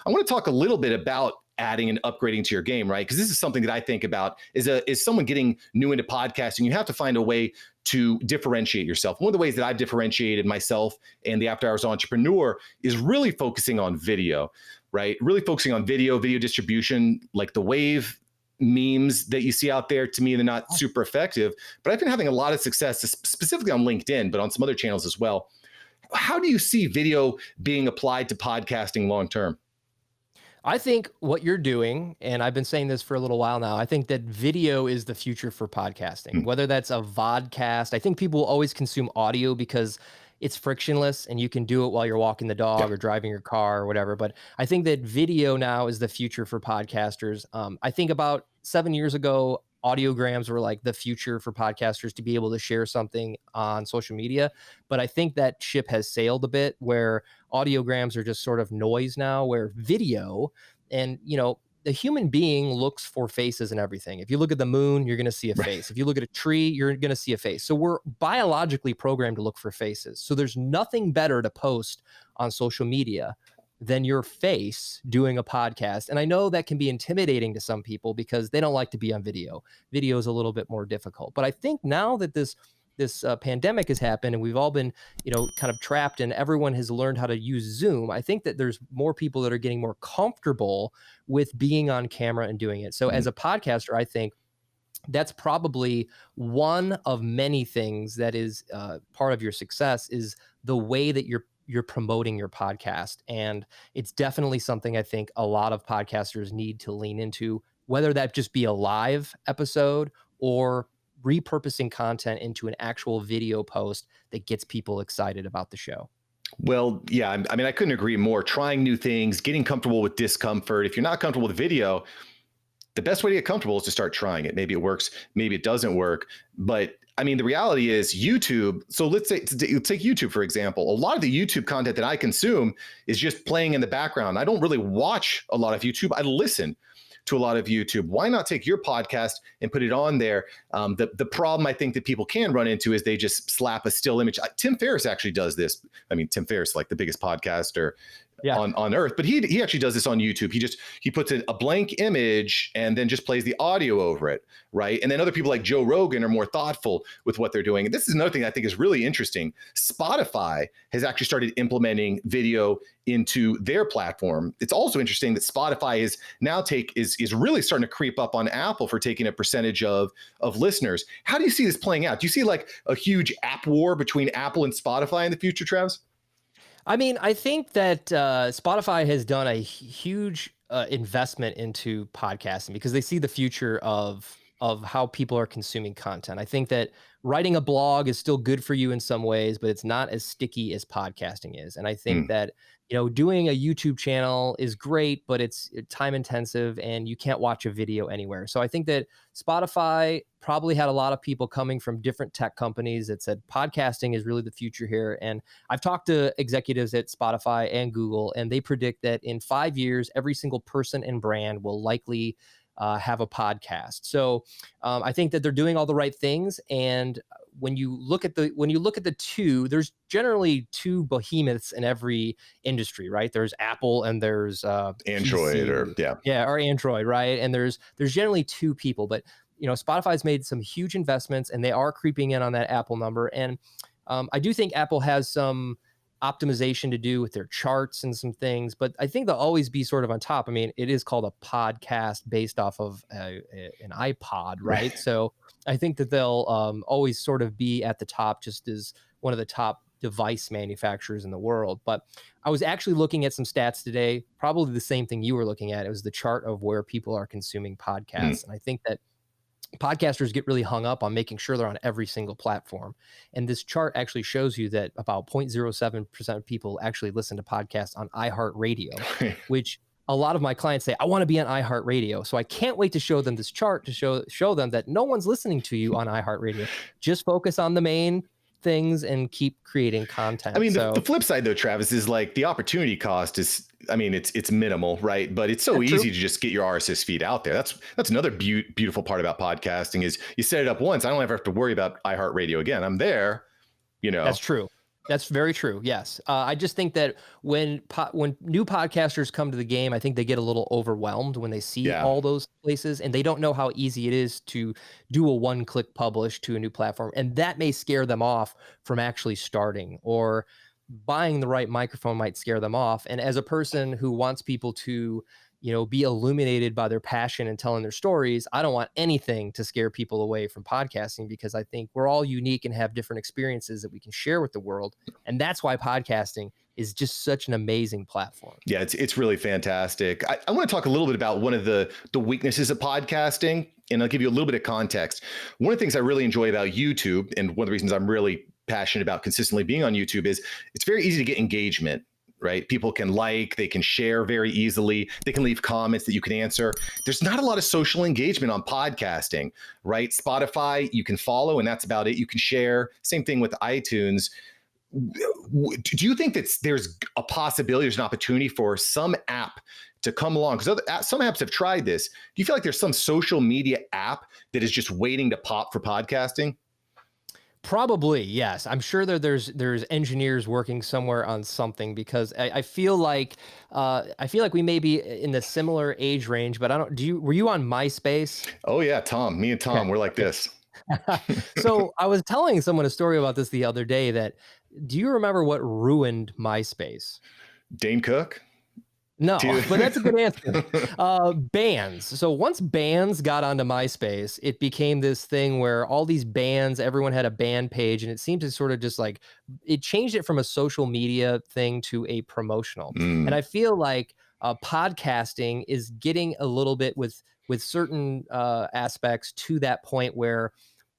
I want to talk a little bit about adding and upgrading to your game, right? Because this is something that I think about is someone getting new into podcasting, you have to find a way to differentiate yourself. One of the ways that I've differentiated myself and the After Hours Entrepreneur is really focusing on video, right? Really focusing on video distribution, like the wave memes that you see out there. To me, they're not super effective, but I've been having a lot of success, specifically on LinkedIn, but on some other channels as well. How do you see video being applied to podcasting long term? I think what you're doing, and I've been saying this for a little while now, I think that video is the future for podcasting, Hmm. whether that's a vodcast. I think people will always consume audio because it's frictionless and you can do it while you're walking the Yeah. dog or driving your car or whatever. But I think that video now is the future for podcasters. I think about 7 years ago, audiograms were like the future for podcasters to be able to share something on social media. But I think that ship has sailed a bit where audiograms are just sort of noise now, where video and, the human being looks for faces and everything. If you look at the moon, you're going to see a Right. face. If you look at a tree, you're going to see a face. So we're biologically programmed to look for faces. So there's nothing better to post on social media than your face doing a podcast. And I know that can be intimidating to some people because they don't like to be on video. Video is a little bit more difficult. But I think now that this pandemic has happened and we've all been, kind of trapped and everyone has learned how to use Zoom, I think that there's more people that are getting more comfortable with being on camera and doing it. So Mhm. as a podcaster, I think that's probably one of many things that is part of your success is the way that you're promoting your podcast. And it's definitely something I think a lot of podcasters need to lean into, whether that just be a live episode or repurposing content into an actual video post that gets people excited about the show. Well, yeah, I mean, I couldn't agree more. Trying new things, getting comfortable with discomfort. If you're not comfortable with video, the best way to get comfortable is to start trying it. Maybe it works, maybe it doesn't work. But I mean, the reality is YouTube. So let's take YouTube, for example. A lot of the YouTube content that I consume is just playing in the background. I don't really watch a lot of YouTube. I listen to a lot of YouTube. Why not take your podcast and put it on there? The problem I think that people can run into is they just slap a still image. Tim Ferriss actually does this. I mean, Tim Ferriss, like the biggest podcaster Yeah. on earth, but he actually does this on YouTube. He puts in a blank image and then just plays the audio over it, right? And then other people like Joe Rogan are more thoughtful with what they're doing. And this is another thing I think is really interesting. Spotify has actually started implementing video into their platform. It's also interesting that Spotify is now is really starting to creep up on Apple for taking a percentage of listeners. How do you see this playing out? Do you see like a huge app war between Apple and Spotify in the future, Travis? I mean, I think that Spotify has done a huge investment into podcasting because they see the future of how people are consuming content. I think that writing a blog is still good for you in some ways, but it's not as sticky as podcasting is. And I think Hmm. that doing a YouTube channel is great, but it's time intensive and you can't watch a video anywhere. So I think that Spotify probably had a lot of people coming from different tech companies that said podcasting is really the future here. And I've talked to executives at Spotify and Google, and they predict that in 5 years, every single person and brand will likely have a podcast. So I think that they're doing all the right things. And when you look at the two, there's generally two behemoths in every industry, right? There's Apple and there's Android PC, or Android, right? And there's generally two people, but Spotify's made some huge investments and they are creeping in on that Apple number. And I do think Apple has some optimization to do with their charts and some things, but I think they'll always be sort of on top. I mean, it is called a podcast based off of an iPod, right? So I think that they'll always sort of be at the top, just as one of the top device manufacturers in the world. But I was actually looking at some stats today, probably the same thing you were looking at. It was the chart of where people are consuming Hmm. podcasts. And I think that podcasters get really hung up on making sure they're on every single platform. And this chart actually shows you that about 0.07% of people actually listen to podcasts on iHeartRadio, which a lot of my clients say, I want to be on iHeartRadio. So I can't wait to show them this chart to show them that no one's listening to you on iHeartRadio. Just focus on the main things and keep creating content. I mean, the flip side though, Travis, is like the opportunity cost is, I mean, it's minimal, right? But it's so easy to just get your RSS feed out there. That's another beautiful part about podcasting is you set it up once. I don't ever have to worry about iHeartRadio again. I'm there, That's true. That's very true. Yes, I just think that when new podcasters come to the game, I think they get a little overwhelmed when they see Yeah. all those places, and they don't know how easy it is to do a one-click publish to a new platform, and that may scare them off from actually starting, or buying the right microphone might scare them off. And as a person who wants people to, be illuminated by their passion and telling their stories, I don't want anything to scare people away from podcasting, because I think we're all unique and have different experiences that we can share with the world. And that's why podcasting is just such an amazing platform. Yeah, it's really fantastic. I want to talk a little bit about one of the weaknesses of podcasting, and I'll give you a little bit of context. One of the things I really enjoy about YouTube, and one of the reasons I'm really passionate about consistently being on YouTube, is it's very easy to get engagement, right? People can they can share very easily. They can leave comments that you can answer. There's not a lot of social engagement on podcasting, right? Spotify, you can follow and that's about it. You can share. Same thing with iTunes. Do you think that there's a possibility, there's an opportunity for some app to come along? Because some apps have tried this. Do you feel like there's some social media app that is just waiting to pop for podcasting? Probably, yes. I'm sure that there's engineers working somewhere on something, because I feel like we may be in the similar age range, but I don't. Were you on MySpace? Oh yeah, Tom. Me and Tom, Okay. we're like this. So I was telling someone a story about this the other day. Do you remember what ruined MySpace? Dane Cook. No, but that's a good answer. Bands. So once bands got onto MySpace, it became this thing where all these bands, everyone had a band page, and it seemed to sort of just like, it changed it from a social media thing to a promotional. And I feel like podcasting is getting a little bit with certain aspects to that point where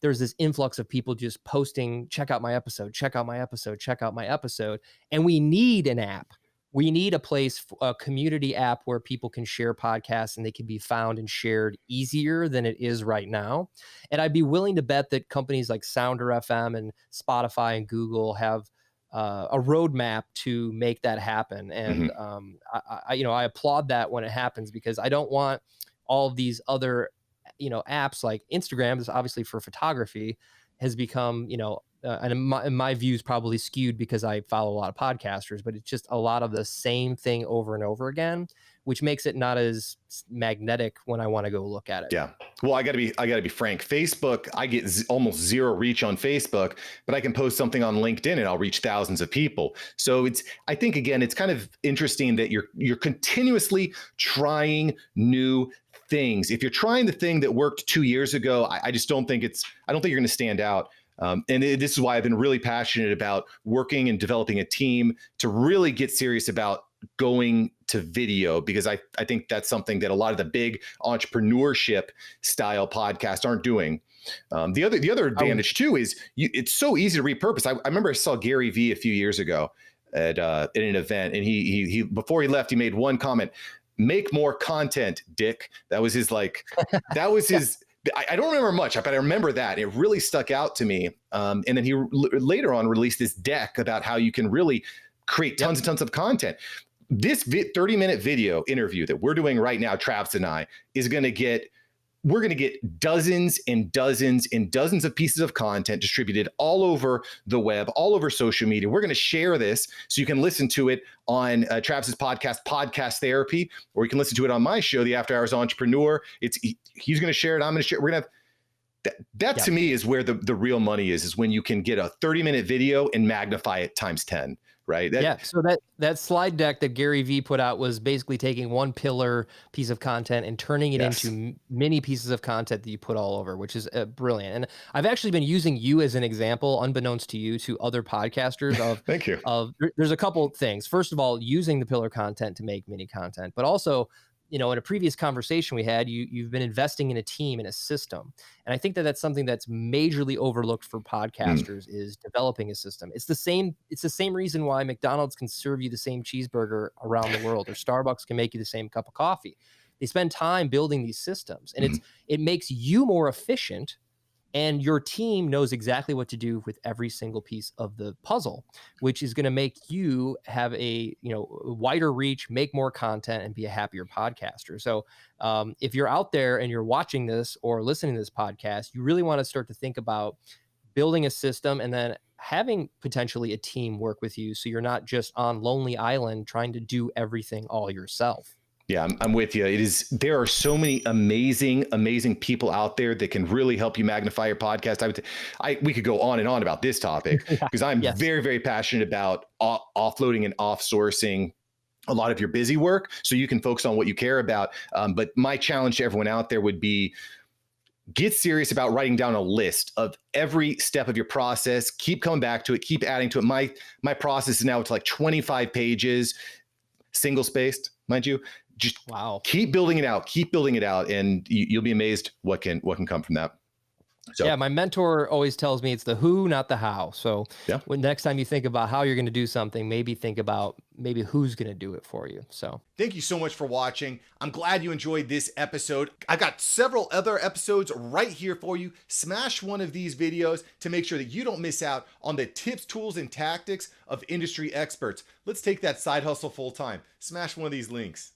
there's this influx of people just posting, check out my episode, check out my episode, check out my episode. And we need an app. We need a place, a community app where people can share podcasts and they can be found and shared easier than it is right now. And I'd be willing to bet that companies like Sounder FM and Spotify and Google have a roadmap to make that happen. And I applaud that when it happens, because I don't want all of these other apps like Instagram is obviously for photography, has become and in my views probably skewed because I follow a lot of podcasters, but it's just a lot of the same thing over and over again, which makes it not as magnetic when I want to go look at it. Yeah. Well, I gotta be frank. Facebook, I get almost zero reach on Facebook, but I can post something on LinkedIn and I'll reach thousands of people. So I think again, it's kind of interesting that you're continuously trying new things. If you're trying the thing that worked 2 years ago, I just don't think I don't think you're going to stand out. This is why I've been really passionate about working and developing a team to really get serious about going to video, because I think that's something that a lot of the big entrepreneurship style podcasts aren't doing. The other advantage too is it's so easy to repurpose. I remember I saw Gary Vee a few years ago at an event, and he before he left, he made one comment: "Make more content, Dick." That was his his. I don't remember much, but I remember that. It really stuck out to me. And then he later on released this deck about how you can really create tons and tons of content. This 30-minute video interview that we're doing right now, Travis and I, we're going to get dozens and dozens and dozens of pieces of content distributed all over the web, all over social media. We're going to share this so you can listen to it on Travis's podcast, Podcast Therapy, or you can listen to it on my show, The After Hours Entrepreneur. He's going to share it. I'm going to share it. We're going to have that to me is where the real money is when you can get a 30-minute video and magnify it times 10. Right. So that slide deck that Gary Vee put out was basically taking one pillar piece of content and turning it into many pieces of content that you put all over, which is brilliant. And I've actually been using you as an example, unbeknownst to you, to other podcasters of Thank you. There's a couple things. First of all, using the pillar content to make mini content, but also, in a previous conversation we had, you've been investing in a team and a system. And I think that that's something that's majorly overlooked for podcasters is developing a system. It's the same reason why McDonald's can serve you the same cheeseburger around the world, or Starbucks can make you the same cup of coffee. They spend time building these systems, and it makes you more efficient, and your team knows exactly what to do with every single piece of the puzzle, which is going to make you have a wider reach, make more content, and be a happier podcaster. So if you're out there and you're watching this or listening to this podcast, you really want to start to think about building a system and then having potentially a team work with you so you're not just on lonely island trying to do everything all yourself. Yeah, I'm with you. It is, there are so many amazing people out there that can really help you magnify your podcast. We could go on and on about this topic Yeah. because I'm Yes. very passionate about offloading and offsourcing a lot of your busy work so you can focus on what you care about. But my challenge to everyone out there would be, get serious about writing down a list of every step of your process. Keep coming back to it. Keep adding to it. My process is now to like 25 pages, single spaced, mind you. Just Wow. keep building it out. Keep building it out, and you'll be amazed what can come from that. So Yeah, my mentor always tells me it's the who, not the how. So yeah. when next time you think about how you're going to do something, maybe think about maybe who's going to do it for you. So Thank you so much for watching. I'm glad you enjoyed this episode. I've got several other episodes right here for you. Smash one of these videos to make sure that you don't miss out on the tips, tools, and tactics of industry experts. Let's take that side hustle full time. Smash one of these links.